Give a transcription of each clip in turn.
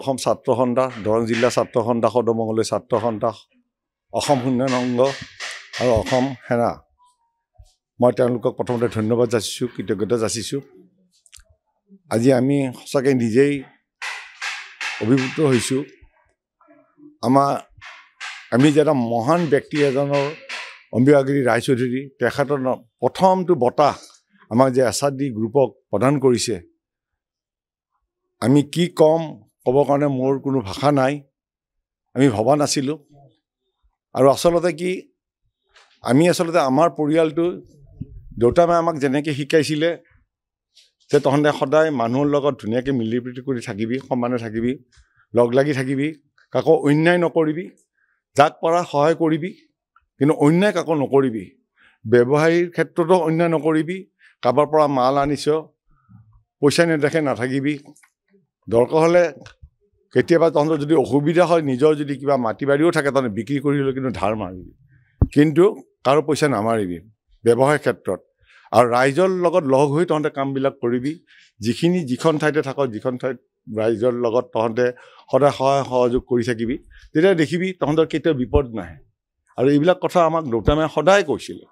অসম ছাত্ৰ সন্থা দৰং জিলা ছাত্ৰ সন্থা সদমঙ্গলদৈ ছাত্ৰ সন্থা অসম উন্নয়ন অংগ আৰু অসম সেনা মই তেওঁলোকক প্ৰথমতে ধন্যবাদ যাচিছোঁ কৃতজ্ঞতা যাচিছোঁ আজি আমি সঁচাকৈ নিজেই অভিভূত হৈছোঁ আমি যে এটা মহান ব্যক্তি এজনৰ অম্বিকাগিৰি ৰায়চৌধুৰী তেখেতৰ প্ৰথমটো বঁটা আমাক যে SRD গ্ৰুপক প্ৰদান কৰিছে আমি কি কম ক'বৰ কাৰণে মোৰ কোনো ভাষা নাই আমি ভবা নাছিলোঁ আৰু আচলতে কি আমি আচলতে আমাৰ পৰিয়ালটো দেউতামাই আমাক যেনেকৈ শিকাইছিলে যে তহঁতে সদায় মানুহৰ লগত ধুনীয়াকৈ মিলি প্ৰীতি কৰি থাকিবি সমানে থাকিবি লগ লাগি থাকিবি কাকো অন্যায় নকৰিবি যাক পৰা সহায় কৰিবি কিন্তু অন্যায় কাকো নকৰিবি ব্যৱসায়ীৰ ক্ষেত্ৰতো অন্যায় নকৰিবি কাৰোবাৰ পৰা মাল আনিছ পইচা নেদেখে নাথাকিবি দৰকাৰ হ'লে কেতিয়াবা তহঁতৰ যদি অসুবিধা হয় নিজৰ যদি কিবা মাটি বাৰীও থাকে তহঁতে বিক্ৰী কৰি হ'লেও কিন্তু ধাৰ মাৰিবি কিন্তু কাৰো পইচা নামাৰিবি ব্যৱসায়ৰ ক্ষেত্ৰত আৰু ৰাইজৰ লগত লগ হৈ তহঁতে কামবিলাক কৰিবি যিখন ঠাইতে থাক যিখন ঠাইত ৰাইজৰ লগত তহঁতে সদায় সহায় সহযোগ কৰি থাকিবি তেতিয়া দেখিবি তহঁতৰ কেতিয়াও বিপদ নাহে আৰু এইবিলাক কথা আমাক দেউতামাই সদায় কৈছিলে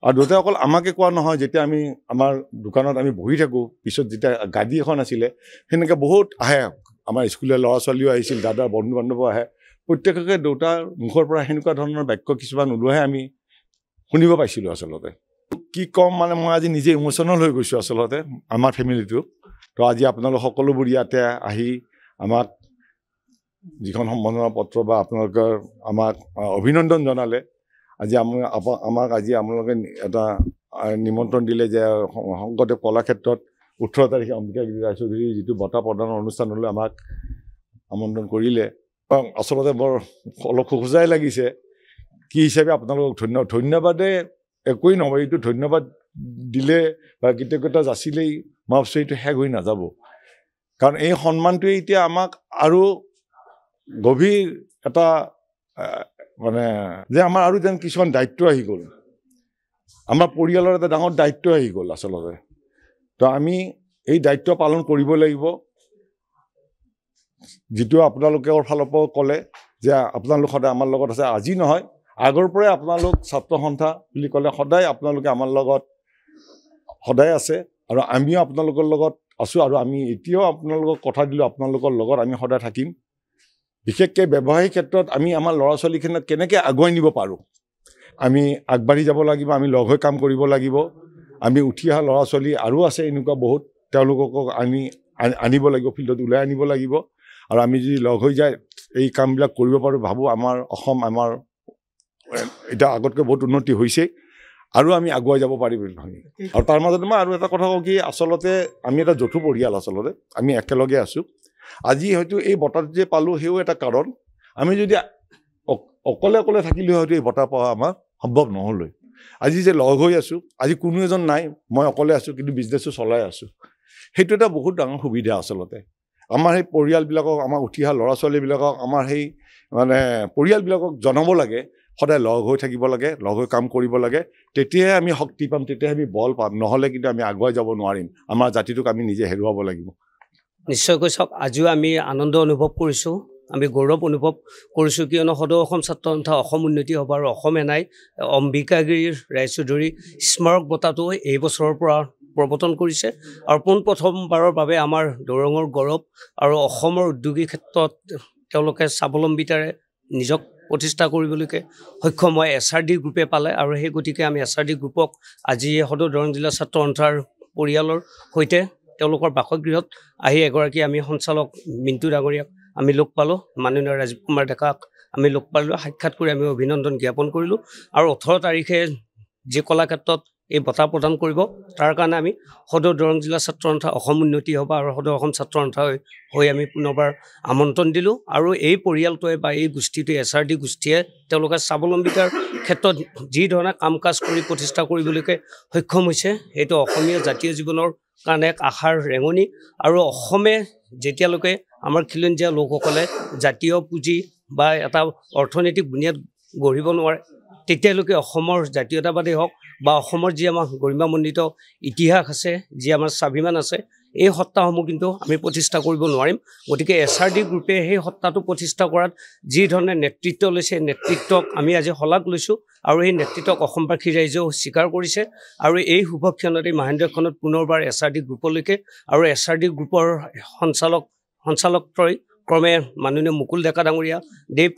আৰু দেউতাই অকল আমাকে কোৱা নহয় যেতিয়া আমি আমাৰ দোকানত আমি বহি থাকোঁ পিছত যেতিয়া গাড়ী এখন আছিলে সেনেকৈ বহুত আহে আমাৰ স্কুলীয়া ল'ৰা ছোৱালীও আহিছিল দাদাৰ বন্ধু বান্ধৱো আহে প্ৰত্যেককে দেউতাৰ মুখৰ পৰা সেনেকুৱা ধৰণৰ বাক্য কিছুমান ওলোৱাহে আমি শুনিব পাইছিলোঁ আচলতে কি ক'ম মানে মই আজি নিজে ইম'চনেল হৈ গৈছোঁ আচলতে আমাৰ ফেমিলিটো তো আজি আপোনালোক সকলোবোৰ ইয়াতে আহি আমাক যিখন সম্বৰ্ধনা পত্ৰ বা আপোনালোকৰ আমাক অভিনন্দন জনালে আজি আমাক আজি আপোনালোকে এটা নিমন্ত্ৰণ দিলে যে শংকৰদেৱ কলাক্ষেত্ৰত 18 তাৰিখে অম্বিকাগিৰি ৰায়চৌধুৰীৰ যিটো বঁটা প্ৰদানৰ অনুষ্ঠানলৈ আমাক আমন্ত্ৰণ কৰিলে আচলতে বৰ অলপ খোকোজাই লাগিছে কি হিচাপে আপোনালোকক ধন্যবাদে একোৱেই নহয় এইটো ধন্যবাদ দিলে বা কৃতজ্ঞতা যাচিলেই মই ভাবিছোঁ এইটো শেষ হৈ নাযাব কাৰণ এই সন্মানটোৱে এতিয়া আমাক আৰু গভীৰ এটা মানে যে আমাৰ আৰু যেন কিছুমান দায়িত্ব আহি গ'ল আমাৰ পৰিয়ালৰ এটা ডাঙৰ দায়িত্ব আহি গ'ল আচলতে তো আমি এই দায়িত্ব পালন কৰিব লাগিব যিটো আপোনালোকৰ ফালৰ পৰা ক'লে যে আপোনালোক সদায় আমাৰ লগত আছে আজি নহয় আগৰ পৰাই আপোনালোক ছাত্ৰ সন্থা বুলি ক'লে সদায় আপোনালোকে আমাৰ লগত সদায় আছে আৰু আমিও আপোনালোকৰ লগত আছোঁ আৰু আমি এতিয়াও আপোনালোকক কথা দিলোঁ আপোনালোকৰ লগত আমি সদায় থাকিম বিশেষকৈ ব্যৱসায়িক ক্ষেত্ৰত আমি আমাৰ ল'ৰা ছোৱালীখিনিক কেনেকৈ আগুৱাই নিব পাৰোঁ আমি আগবাঢ়ি যাব লাগিব আমি লগ হৈ কাম কৰিব লাগিব আমি উঠি অহা ল'ৰা ছোৱালী আৰু আছে এনেকুৱা বহুত তেওঁলোকক আনিব লাগিব ফিল্ডত ওলাই আনিব লাগিব আৰু আমি যদি লগ হৈ যায় এই কামবিলাক কৰিব পাৰোঁ ভাবোঁ আমাৰ অসম আমাৰ এতিয়া আগতকৈ বহুত উন্নতি হৈছে আৰু আমি আগুৱাই যাব পাৰিম আৰু তাৰ মাজতে মই আৰু এটা কথা কওঁ কি আচলতে আমি এটা যৌথ পৰিয়াল আচলতে আমি একেলগে আছোঁ আজি হয়তো এই বঁটাটো যে পালোঁ সেইও এটা কাৰণ আমি যদি অকলে অকলে থাকিলেও হয়তো এই বঁটা পোৱা আমাৰ সম্ভৱ নহ'লে আজি যে লগ হৈ আছোঁ আজি কোনো এজন নাই মই অকলে আছোঁ কিন্তু বিজনেছো চলাই আছোঁ সেইটো এটা বহুত ডাঙৰ সুবিধা আচলতে আমাৰ সেই পৰিয়ালবিলাকক আমাৰ উঠি অহা ল'ৰা ছোৱালীবিলাকক আমাৰ সেই মানে পৰিয়ালবিলাকক জনাব লাগে সদায় লগ হৈ থাকিব লাগে লগ হৈ কাম কৰিব লাগে তেতিয়াহে আমি শক্তি পাম তেতিয়াহে আমি বল পাম নহ'লে কিন্তু আমি আগুৱাই যাব নোৱাৰিম আমাৰ জাতিটোক আমি নিজে হেৰুৱাব লাগিব নিশ্চয়কৈ চাওক আজিও আমি আনন্দ অনুভৱ কৰিছোঁ আমি গৌৰৱ অনুভৱ কৰিছোঁ কিয়নো সদৌ অসম ছাত্ৰ সন্থা অসম উন্নতি হ'ব আৰু অসম এনাই অম্বিকাগিৰি ৰায়চৌধুৰী স্মাৰক বঁটাটো এই বছৰৰ পৰা প্ৰৱৰ্তন কৰিছে আৰু পোনপ্ৰথমবাৰৰ বাবে আমাৰ দৰঙৰ গৌৰৱ আৰু অসমৰ উদ্যোগী ক্ষেত্ৰত তেওঁলোকে স্বাৱলম্বিতাৰে নিজক প্ৰতিষ্ঠা কৰিবলৈকে সক্ষম হয় SRD গ্ৰুপে পালে আৰু সেই গতিকে আমি SRD গ্ৰুপক আজি সদৌ দৰং জিলা ছাত্ৰ সন্থাৰ পৰিয়ালৰ সৈতে তেওঁলোকৰ বাসগৃহত আহি এগৰাকী আমি সঞ্চালক মিণ্টু ডাঙৰীয়াক আমি লগ পালোঁ মাননীয় ৰাজীৱ কুমাৰ ডেকাক আমি লগ পালোঁ সাক্ষাৎ কৰি আমি অভিনন্দন জ্ঞাপন কৰিলোঁ আৰু 18 তাৰিখে যি কলাক্ষেত্ৰত এই বঁটা প্ৰদান কৰিব তাৰ কাৰণে আমি সদৌ দৰং জিলা ছাত্ৰ সন্থা অসম উন্নতি হ'ব আৰু সদৌ অসম ছাত্ৰ সন্থা হৈ আমি পুনৰবাৰ আমন্ত্ৰণ দিলোঁ আৰু এই পৰিয়ালটোৱে বা এই গোষ্ঠীটোৱে SRD গোষ্ঠীয়ে তেওঁলোকে স্বাৱলম্বিতাৰ ক্ষেত্ৰত যি ধৰণে কাম কাজ কৰি প্ৰতিষ্ঠা কৰিবলৈকে সক্ষম হৈছে সেইটো অসমীয়া জাতীয় জীৱনৰ কাৰণে এক আশাৰ ৰেঙনি আৰু অসমে যেতিয়ালৈকে আমাৰ খিলঞ্জীয়া লোকসকলে জাতীয় পুঁজি বা এটা অৰ্থনৈতিক বুনিয়াদ গঢ়িব নোৱাৰে তেতিয়ালৈকে অসমৰ জাতীয়তাবাদী হওক বা অসমৰ যি আমাৰ গৰিমামণ্ডিত ইতিহাস আছে যি আমাৰ স্বাভিমান আছে এই সত্তাসমূহ কিন্তু আমি প্ৰতিষ্ঠা কৰিব নোৱাৰিম গতিকে SRD গ্ৰুপে সেই সত্তাটো প্ৰতিষ্ঠা কৰাত যি ধৰণে নেতৃত্ব লৈছে নেতৃত্বক আমি আজি শলাগ লৈছোঁ আৰু এই নেতৃত্বক অসমবাসী ৰাইজেও স্বীকাৰ কৰিছে আৰু এই শুভক্ষণতে মহেন্দ্ৰক্ষণত পুনৰবাৰ SRD গ্ৰুপলৈকে আৰু SRD গ্ৰুপৰ সঞ্চালকত্ৰয় ক্ৰমে মাননীয় মুকুল ডেকা ডাঙৰীয়া দেৱ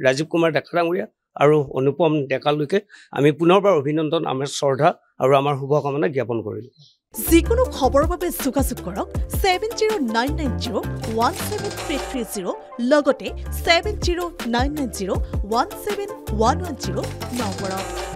ৰাজীৱ কুমাৰ ডেকা ডাঙৰীয়া আৰু অনুপম ডেকালৈকে আমি পুনৰবাৰ অভিনন্দন আমাৰ শ্ৰদ্ধা আৰু আমাৰ শুভকামনা জ্ঞাপন কৰিলোঁ যিকোনো খবৰৰ বাবে যোগাযোগ কৰক 7099017330 লগতে 7099017110 নম্বৰত